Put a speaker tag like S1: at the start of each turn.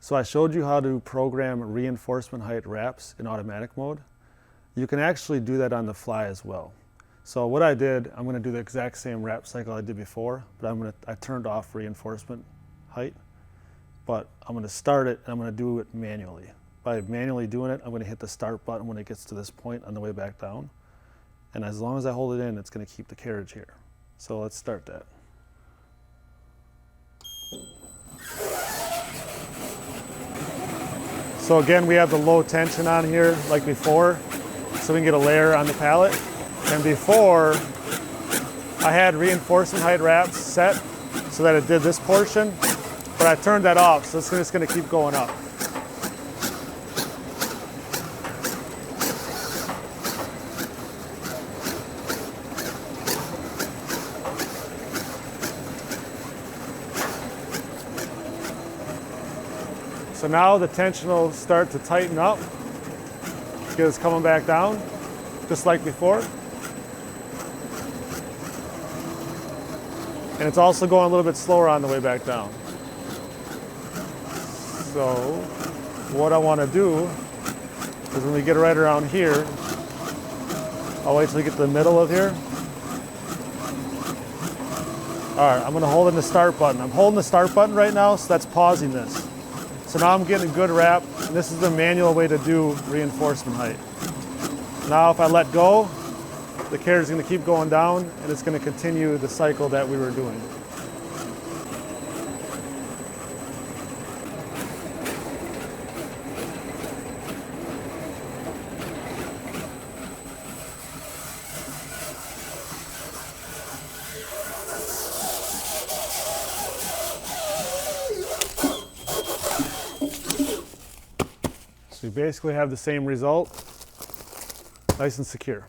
S1: So I showed you how to program reinforcement height wraps in automatic mode. You can actually do that on the fly as well. So what I did, I'm going to do the exact same wrap cycle I did before, but I turned off reinforcement height. But I'm going to start it and I'm going to do it manually. By manually doing it, I'm going to hit the start button when it gets to this point on the way back down. And as long as I hold it in, it's going to keep the carriage here. So let's start that. So again, we have the low tension on here like before, so we can get a layer on the pallet. And before, I had reinforcement height wraps set so that it did this portion, but I turned that off, so it's just going to keep going up. So now the tension will start to tighten up because it's coming back down, just like before. And it's also going a little bit slower on the way back down. So what I want to do is when we get right around here, I'll wait till we get to the middle of here. All right, I'm going to hold in the start button. I'm holding the start button right now, so that's pausing this. So now I'm getting a good wrap, and this is the manual way to do reinforcement height. Now if I let go, the carriage is going to keep going down, and it's going to continue the cycle that we were doing. So you basically have the same result, nice and secure.